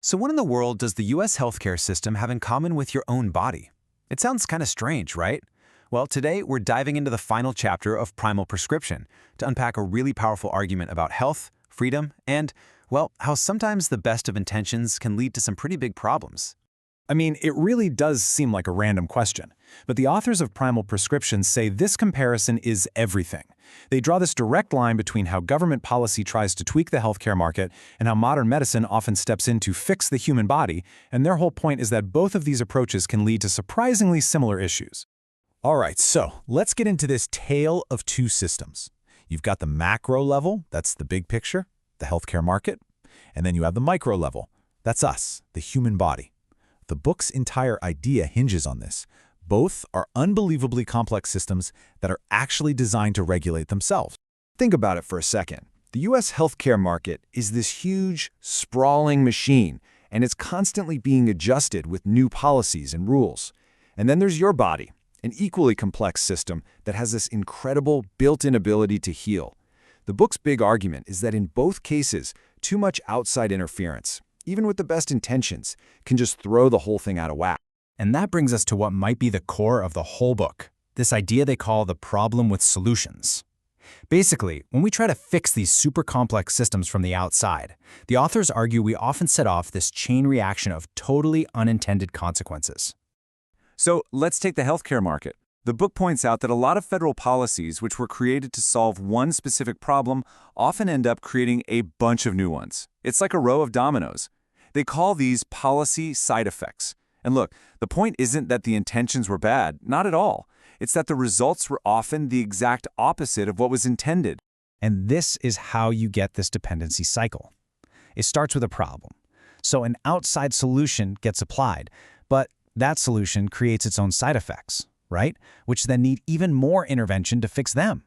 So what in the world does the US healthcare system have in common with your own body? It sounds kind of strange, right? Well, today we're diving into the final chapter of Primal Prescription to unpack a really powerful argument about health, freedom, and, well, how sometimes the best of intentions can lead to some pretty big problems. I mean, it really does seem like a random question, but the authors of Primal Prescription say this comparison is everything. They draw this direct line between how government policy tries to tweak the healthcare market and how modern medicine often steps in to fix the human body, and their whole point is that both of these approaches can lead to surprisingly similar issues. All right, so let's get into this tale of two systems. You've got the macro level, that's the big picture, the healthcare market, and then you have the micro level, that's us, the human body. The book's entire idea hinges on this. Both are unbelievably complex systems that are actually designed to regulate themselves. Think about it for a second. The US healthcare market is this huge, sprawling machine, and it's constantly being adjusted with new policies and rules. And then there's your body, an equally complex system that has this incredible built-in ability to heal. The book's big argument is that in both cases, too much outside interference, even with the best intentions, can just throw the whole thing out of whack. And that brings us to what might be the core of the whole book, this idea they call the problem with solutions. Basically, when we try to fix these super complex systems from the outside, the authors argue we often set off this chain reaction of totally unintended consequences. So let's take the healthcare market. The book points out that a lot of federal policies which were created to solve one specific problem often end up creating a bunch of new ones. It's like a row of dominoes. They call these policy side effects. And look, the point isn't that the intentions were bad, not at all. It's that the results were often the exact opposite of what was intended. And this is how you get this dependency cycle. It starts with a problem. So an outside solution gets applied, but that solution creates its own side effects, right? Which then need even more intervention to fix them.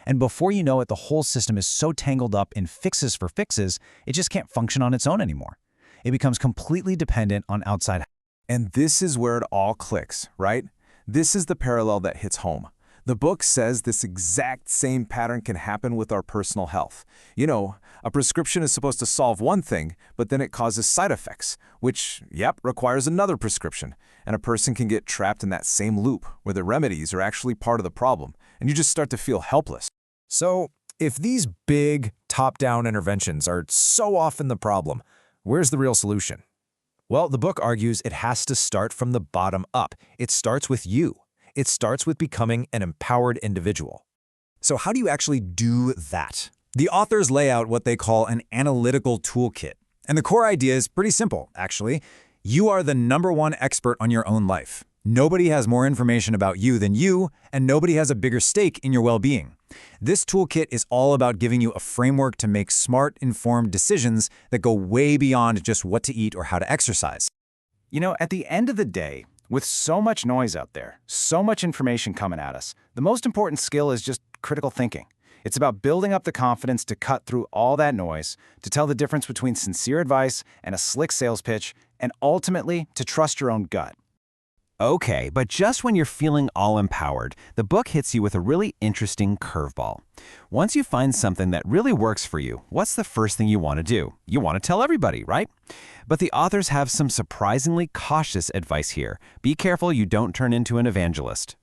And before you know it, the whole system is so tangled up in fixes for fixes, it just can't function on its own anymore. It becomes completely dependent on outside. And this is where it all clicks, right? This is the parallel that hits home. The book says this exact same pattern can happen with our personal health. You know, a prescription is supposed to solve one thing, but then it causes side effects, which, requires another prescription. And a person can get trapped in that same loop where the remedies are actually part of the problem, and you just start to feel helpless. So, if these big, top-down interventions are so often the problem, where's the real solution? Well, the book argues it has to start from the bottom up. It starts with you. It starts with becoming an empowered individual. So how do you actually do that? The authors lay out what they call an analytical toolkit. And the core idea is pretty simple, actually. You are the #1 expert on your own life. Nobody has more information about you than you, and nobody has a bigger stake in your well-being. This toolkit is all about giving you a framework to make smart, informed decisions that go way beyond just what to eat or how to exercise. You know, at the end of the day, with so much noise out there, so much information coming at us, the most important skill is just critical thinking. It's about building up the confidence to cut through all that noise, to tell the difference between sincere advice and a slick sales pitch, and ultimately to trust your own gut. Okay, but just when you're feeling all empowered, the book hits you with a really interesting curveball. Once you find something that really works for you, what's the first thing you want to do? You want to tell everybody, right? But the authors have some surprisingly cautious advice here. Be careful you don't turn into an evangelist.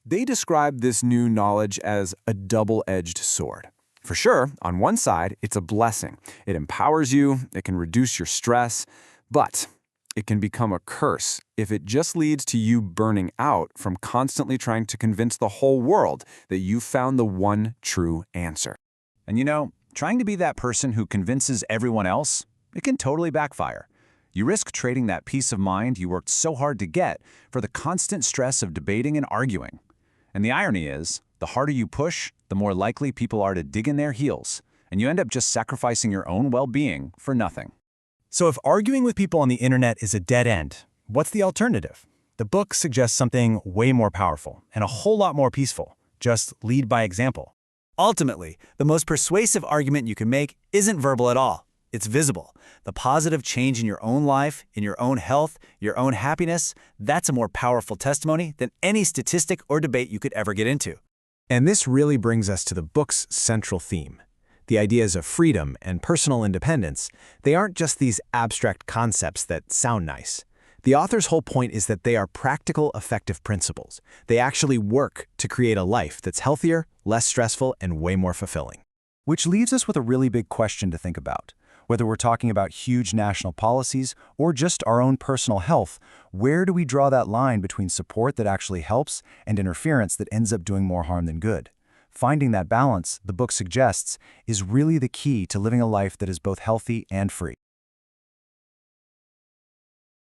They describe this new knowledge as a double-edged sword. For sure, on one side, it's a blessing. It empowers you, it can reduce your stress, but it can become a curse if it just leads to you burning out from constantly trying to convince the whole world that you found the one true answer. And you know, trying to be that person who convinces everyone else, it can totally backfire. You risk trading that peace of mind you worked so hard to get for the constant stress of debating and arguing. And the irony is, the harder you push, the more likely people are to dig in their heels, and you end up just sacrificing your own well-being for nothing. So if arguing with people on the internet is a dead end, what's the alternative? The book suggests something way more powerful and a whole lot more peaceful. Just lead by example. Ultimately, the most persuasive argument you can make isn't verbal at all. It's visible. The positive change in your own life, in your own health, your own happiness, that's a more powerful testimony than any statistic or debate you could ever get into. And this really brings us to the book's central theme. The ideas of freedom and personal independence, they aren't just these abstract concepts that sound nice. The author's whole point is that they are practical, effective principles. They actually work to create a life that's healthier, less stressful, and way more fulfilling. Which leaves us with a really big question to think about. Whether we're talking about huge national policies or just our own personal health, where do we draw that line between support that actually helps and interference that ends up doing more harm than good? Finding that balance, the book suggests, is really the key to living a life that is both healthy and free.